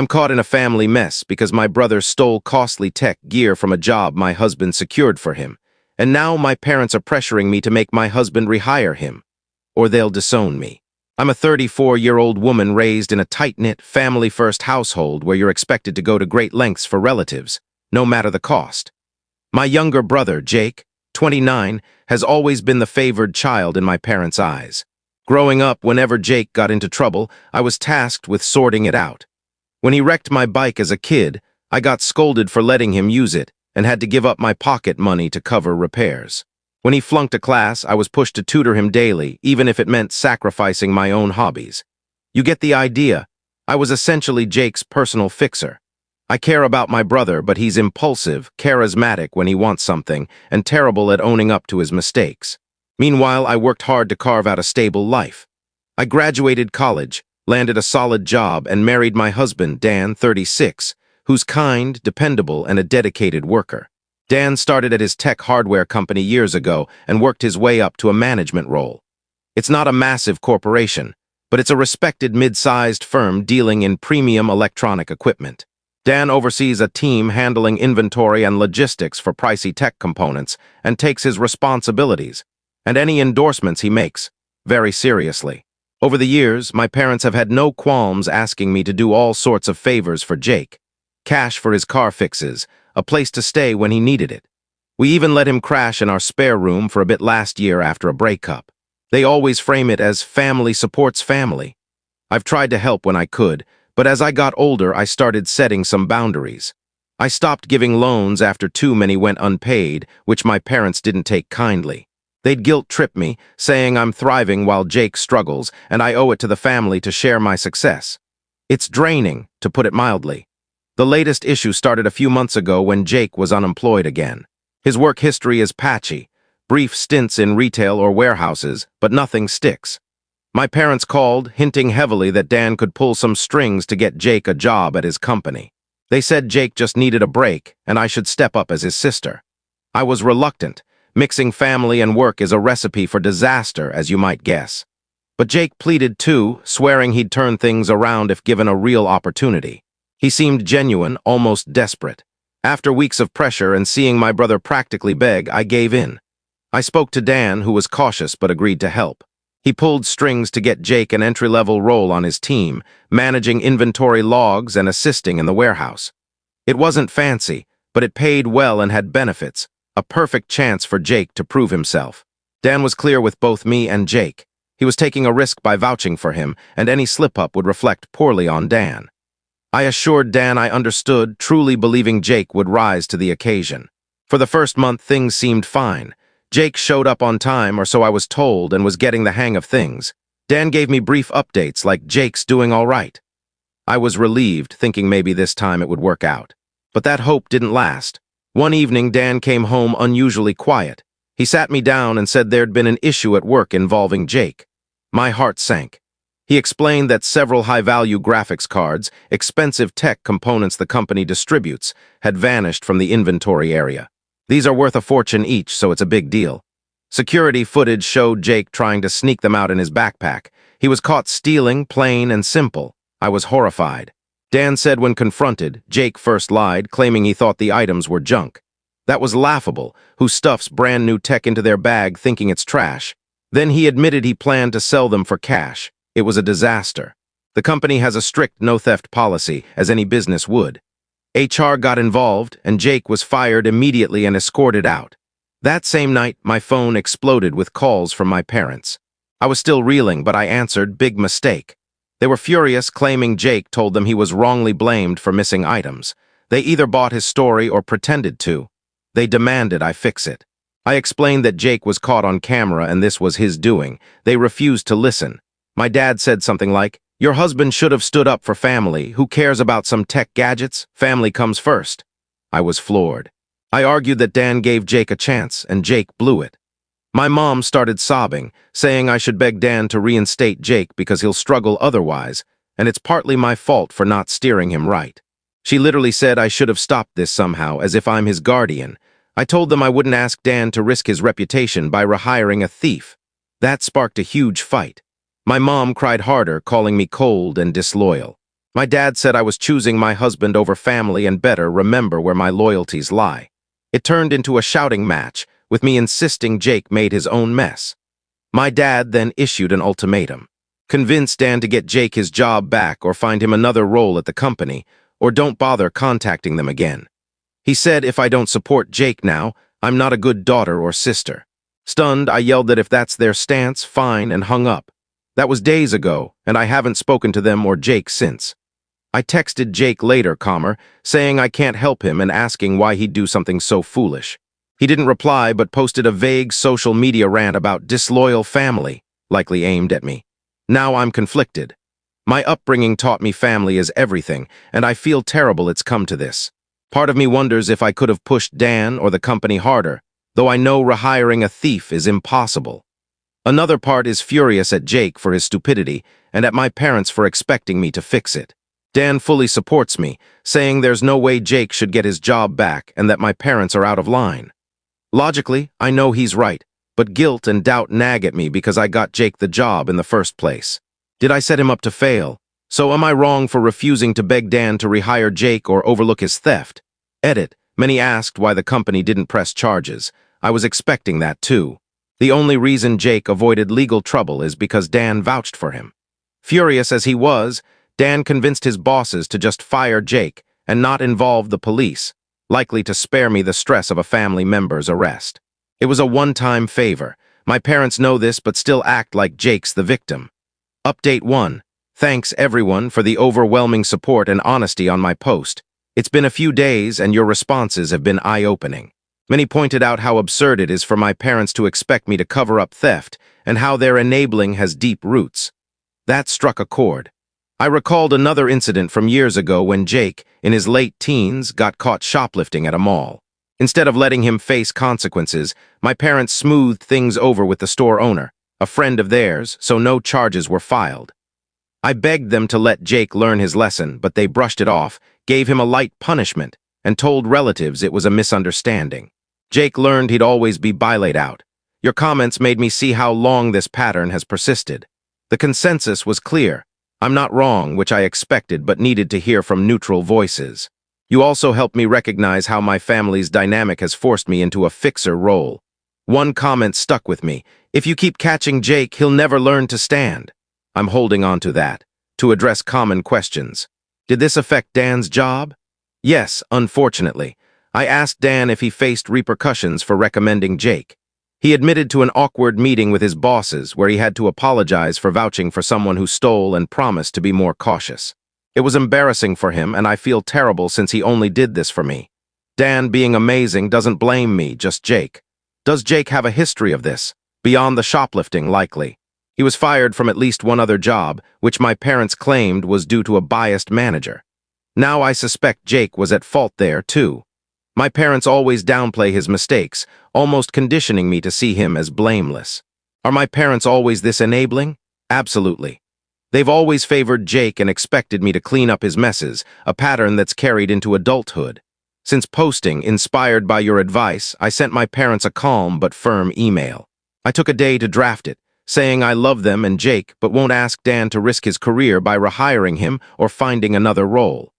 I'm caught in a family mess because my brother stole costly tech gear from a job my husband secured for him, and now my parents are pressuring me to make my husband rehire him, or they'll disown me. I'm a 34-year-old woman raised in a tight-knit, family-first household where you're expected to go to great lengths for relatives, no matter the cost. My younger brother, Jake, 29, has always been the favored child in my parents' eyes. Growing up, whenever Jake got into trouble, I was tasked with sorting it out. When he wrecked my bike as a kid, I got scolded for letting him use it and had to give up my pocket money to cover repairs. When he flunked a class, I was pushed to tutor him daily, even if it meant sacrificing my own hobbies. You get the idea. I was essentially Jake's personal fixer. I care about my brother, but he's impulsive, charismatic when he wants something, and terrible at owning up to his mistakes. Meanwhile, I worked hard to carve out a stable life. I graduated college, landed a solid job, and married my husband, Dan, 36, who's kind, dependable, and a dedicated worker. Dan started at his tech hardware company years ago and worked his way up to a management role. It's not a massive corporation, but it's a respected mid-sized firm dealing in premium electronic equipment. Dan oversees a team handling inventory and logistics for pricey tech components and takes his responsibilities, and any endorsements he makes, very seriously. Over the years, my parents have had no qualms asking me to do all sorts of favors for Jake. Cash for his car fixes, a place to stay when he needed it. We even let him crash in our spare room for a bit last year after a breakup. They always frame it as family supports family. I've tried to help when I could, but as I got older, I started setting some boundaries. I stopped giving loans after too many went unpaid, which my parents didn't take kindly. They'd guilt-trip me, saying I'm thriving while Jake struggles, and I owe it to the family to share my success. It's draining, to put it mildly. The latest issue started a few months ago when Jake was unemployed again. His work history is patchy, brief stints in retail or warehouses, but nothing sticks. My parents called, hinting heavily that Dan could pull some strings to get Jake a job at his company. They said Jake just needed a break, and I should step up as his sister. I was reluctant. Mixing family and work is a recipe for disaster, as you might guess. But Jake pleaded too, swearing he'd turn things around if given a real opportunity. He seemed genuine, almost desperate. After weeks of pressure and seeing my brother practically beg, I gave in. I spoke to Dan, who was cautious but agreed to help. He pulled strings to get Jake an entry-level role on his team, managing inventory logs and assisting in the warehouse. It wasn't fancy, but it paid well and had benefits, a perfect chance for Jake to prove himself. Dan was clear with both me and Jake. He was taking a risk by vouching for him, and any slip-up would reflect poorly on Dan. I assured Dan I understood, truly believing Jake would rise to the occasion. For the first month, things seemed fine. Jake showed up on time, or so I was told, and was getting the hang of things. Dan gave me brief updates like Jake's doing all right. I was relieved, thinking maybe this time it would work out. But that hope didn't last. One evening, Dan came home unusually quiet. He sat me down and said there'd been an issue at work involving Jake. My heart sank. He explained that several high-value graphics cards, expensive tech components the company distributes, had vanished from the inventory area. These are worth a fortune each, so it's a big deal. Security footage showed Jake trying to sneak them out in his backpack. He was caught stealing, plain and simple. I was horrified. Dan said when confronted, Jake first lied, claiming he thought the items were junk. That was laughable. Who stuffs brand new tech into their bag thinking it's trash? Then he admitted he planned to sell them for cash. It was a disaster. The company has a strict no-theft policy, as any business would. HR got involved, and Jake was fired immediately and escorted out. That same night, my phone exploded with calls from my parents. I was still reeling, but I answered, big mistake. They were furious, claiming Jake told them he was wrongly blamed for missing items. They either bought his story or pretended to. They demanded I fix it. I explained that Jake was caught on camera and this was his doing. They refused to listen. My dad said something like, "Your husband should have stood up for family. Who cares about some tech gadgets? Family comes first." I was floored. I argued that Dan gave Jake a chance, and Jake blew it. My mom started sobbing, saying I should beg Dan to reinstate Jake because he'll struggle otherwise, and it's partly my fault for not steering him right. She literally said I should have stopped this somehow, as if I'm his guardian. I told them I wouldn't ask Dan to risk his reputation by rehiring a thief. That sparked a huge fight. My mom cried harder, calling me cold and disloyal. My dad said I was choosing my husband over family and better remember where my loyalties lie. It turned into a shouting match, with me insisting Jake made his own mess. My dad then issued an ultimatum. Convince Dan to get Jake his job back or find him another role at the company, or don't bother contacting them again. He said if I don't support Jake now, I'm not a good daughter or sister. Stunned, I yelled that if that's their stance, fine, and hung up. That was days ago, and I haven't spoken to them or Jake since. I texted Jake later, saying I can't help him and asking why he'd do something so foolish. He didn't reply but posted a vague social media rant about disloyal family, likely aimed at me. Now I'm conflicted. My upbringing taught me family is everything, and I feel terrible it's come to this. Part of me wonders if I could have pushed Dan or the company harder, though I know rehiring a thief is impossible. Another part is furious at Jake for his stupidity and at my parents for expecting me to fix it. Dan fully supports me, saying there's no way Jake should get his job back and that my parents are out of line. Logically, I know he's right, but guilt and doubt nag at me because I got Jake the job in the first place. Did I set him up to fail? So am I wrong for refusing to beg Dan to rehire Jake or overlook his theft? Edit. Many asked why the company didn't press charges. I was expecting that too. The only reason Jake avoided legal trouble is because Dan vouched for him. Furious as he was, Dan convinced his bosses to just fire Jake and not involve the police, likely to spare me the stress of a family member's arrest. It was a one-time favor. My parents know this but still act like Jake's the victim. Update 1. Thanks everyone for the overwhelming support and honesty on my post. It's been a few days and your responses have been eye-opening. Many pointed out how absurd it is for my parents to expect me to cover up theft and how their enabling has deep roots. That struck a chord. I recalled another incident from years ago when Jake, in his late teens, got caught shoplifting at a mall. Instead of letting him face consequences, my parents smoothed things over with the store owner, a friend of theirs, so no charges were filed. I begged them to let Jake learn his lesson, but they brushed it off, gave him a light punishment, and told relatives it was a misunderstanding. Jake learned he'd always be bilayed out. Your comments made me see how long this pattern has persisted. The consensus was clear. I'm not wrong, which I expected but needed to hear from neutral voices. You also helped me recognize how my family's dynamic has forced me into a fixer role. One comment stuck with me. If you keep catching Jake, he'll never learn to stand. I'm holding on to that, to address common questions. Did this affect Dan's job? Yes, unfortunately. I asked Dan if he faced repercussions for recommending Jake. He admitted to an awkward meeting with his bosses where he had to apologize for vouching for someone who stole and promised to be more cautious. It was embarrassing for him, and I feel terrible since he only did this for me. Dan, being amazing, doesn't blame me, just Jake. Does Jake have a history of this? Beyond the shoplifting, likely. He was fired from at least one other job, which my parents claimed was due to a biased manager. Now I suspect Jake was at fault there, too. My parents always downplay his mistakes, almost conditioning me to see him as blameless. Are my parents always this enabling? Absolutely. They've always favored Jake and expected me to clean up his messes, a pattern that's carried into adulthood. Since posting, inspired by your advice, I sent my parents a calm but firm email. I took a day to draft it, saying I love them and Jake but won't ask Dan to risk his career by rehiring him or finding another role.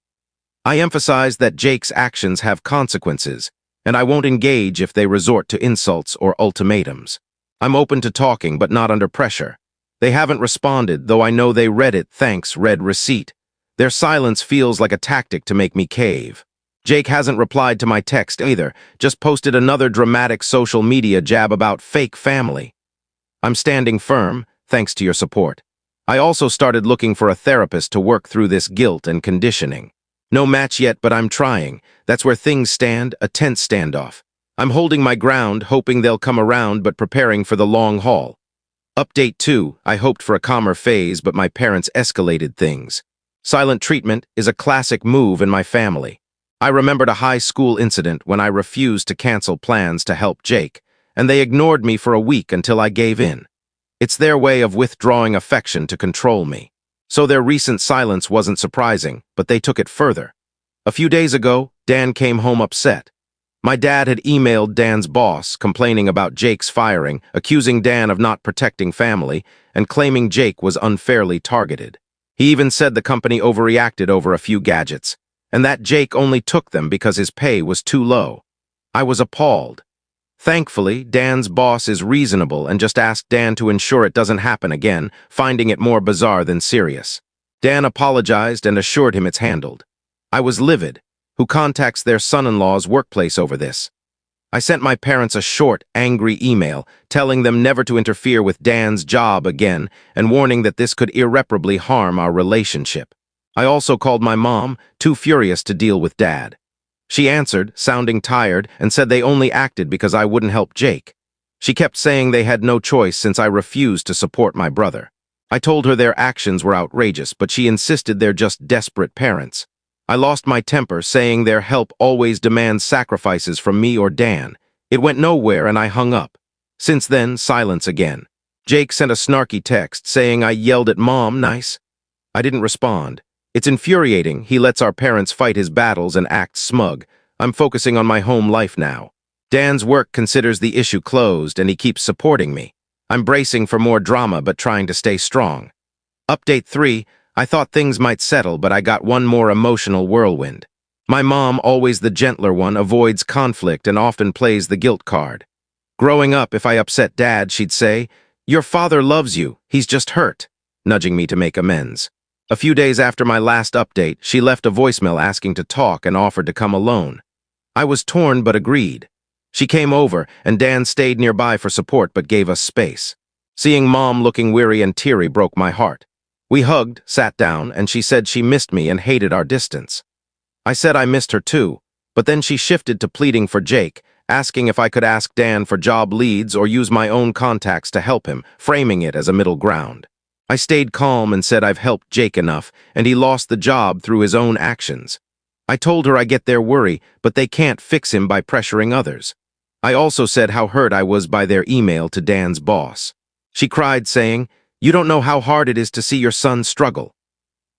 I emphasize that Jake's actions have consequences, and I won't engage if they resort to insults or ultimatums. I'm open to talking, but not under pressure. They haven't responded, though I know they read it, thanks, read receipt. Their silence feels like a tactic to make me cave. Jake hasn't replied to my text either, just posted another dramatic social media jab about fake family. I'm standing firm, thanks to your support. I also started looking for a therapist to work through this guilt and conditioning. No match yet, but I'm trying. That's where things stand, a tense standoff. I'm holding my ground, hoping they'll come around, but preparing for the long haul. Update 2. I hoped for a calmer phase, but my parents escalated things. Silent treatment is a classic move in my family. I remembered a high school incident when I refused to cancel plans to help Jake, and they ignored me for a week until I gave in. It's their way of withdrawing affection to control me. So their recent silence wasn't surprising, but they took it further. A few days ago, Dan came home upset. My dad had emailed Dan's boss, complaining about Jake's firing, accusing Dan of not protecting family, and claiming Jake was unfairly targeted. He even said the company overreacted over a few gadgets, and that Jake only took them because his pay was too low. I was appalled. Thankfully, Dan's boss is reasonable and just asked Dan to ensure it doesn't happen again, finding it more bizarre than serious. Dan apologized and assured him it's handled. I was livid. Who contacts their son-in-law's workplace over this? I sent my parents a short, angry email telling them never to interfere with Dan's job again and warning that this could irreparably harm our relationship. I also called my mom, too furious to deal with Dad. She answered, sounding tired, and said they only acted because I wouldn't help Jake. She kept saying they had no choice since I refused to support my brother. I told her their actions were outrageous, but she insisted they're just desperate parents. I lost my temper, saying their help always demands sacrifices from me or Dan. It went nowhere and I hung up. Since then, silence again. Jake sent a snarky text saying I yelled at Mom, nice. I didn't respond. It's infuriating. He lets our parents fight his battles and acts smug. I'm focusing on my home life now. Dan's work considers the issue closed and he keeps supporting me. I'm bracing for more drama but trying to stay strong. Update 3. I thought things might settle, but I got one more emotional whirlwind. My mom, always the gentler one, avoids conflict and often plays the guilt card. Growing up, if I upset Dad, she'd say, "Your father loves you, he's just hurt," nudging me to make amends. A few days after my last update, she left a voicemail asking to talk and offered to come alone. I was torn but agreed. She came over, and Dan stayed nearby for support but gave us space. Seeing Mom looking weary and teary broke my heart. We hugged, sat down, and she said she missed me and hated our distance. I said I missed her too, but then she shifted to pleading for Jake, asking if I could ask Dan for job leads or use my own contacts to help him, framing it as a middle ground. I stayed calm and said I've helped Jake enough, and he lost the job through his own actions. I told her I get their worry, but they can't fix him by pressuring others. I also said how hurt I was by their email to Dan's boss. She cried, saying, "You don't know how hard it is to see your son struggle."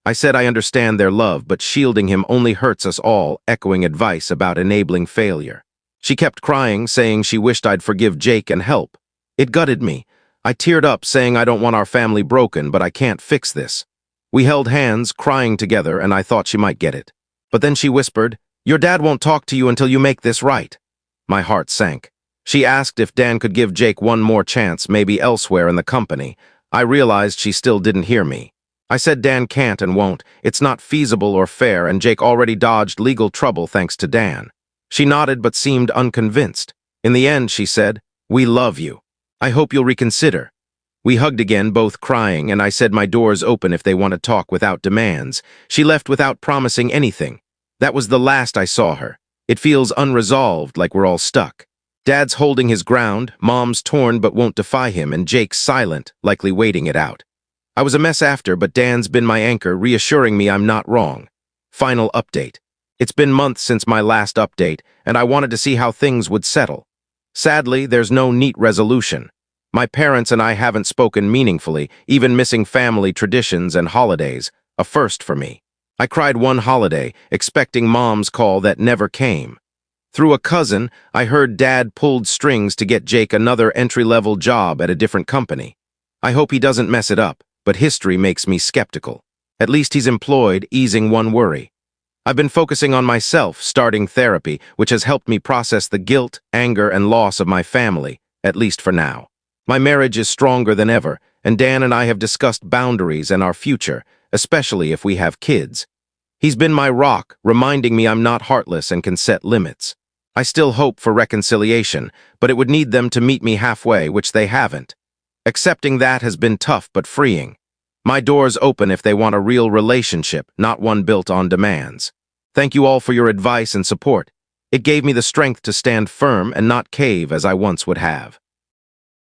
I said I understand their love, but shielding him only hurts us all, echoing advice about enabling failure. She kept crying, saying she wished I'd forgive Jake and help. It gutted me. I teared up, saying I don't want our family broken, but I can't fix this. We held hands, crying together, and I thought she might get it. But then she whispered, "Your dad won't talk to you until you make this right." My heart sank. She asked if Dan could give Jake one more chance, maybe elsewhere in the company. I realized she still didn't hear me. I said Dan can't and won't. It's not feasible or fair, and Jake already dodged legal trouble thanks to Dan. She nodded but seemed unconvinced. In the end, she said, "We love you. I hope you'll reconsider." We hugged again, both crying, and I said my door's open if they want to talk without demands. She left without promising anything. That was the last I saw her. It feels unresolved, like we're all stuck. Dad's holding his ground, Mom's torn but won't defy him, and Jake's silent, likely waiting it out. I was a mess after, but Dan's been my anchor, reassuring me I'm not wrong. Final update. It's been months since my last update, and I wanted to see how things would settle. Sadly, there's no neat resolution. My parents and I haven't spoken meaningfully, even missing family traditions and holidays, a first for me. I cried one holiday, expecting Mom's call that never came. Through a cousin, I heard Dad pulled strings to get Jake another entry-level job at a different company. I hope he doesn't mess it up, but history makes me skeptical. At least he's employed, easing one worry. I've been focusing on myself, starting therapy, which has helped me process the guilt, anger, and loss of my family, at least for now. My marriage is stronger than ever, and Dan and I have discussed boundaries and our future, especially if we have kids. He's been my rock, reminding me I'm not heartless and can set limits. I still hope for reconciliation, but it would need them to meet me halfway, which they haven't. Accepting that has been tough but freeing. My door's open if they want a real relationship, not one built on demands. Thank you all for your advice and support. It gave me the strength to stand firm and not cave as I once would have.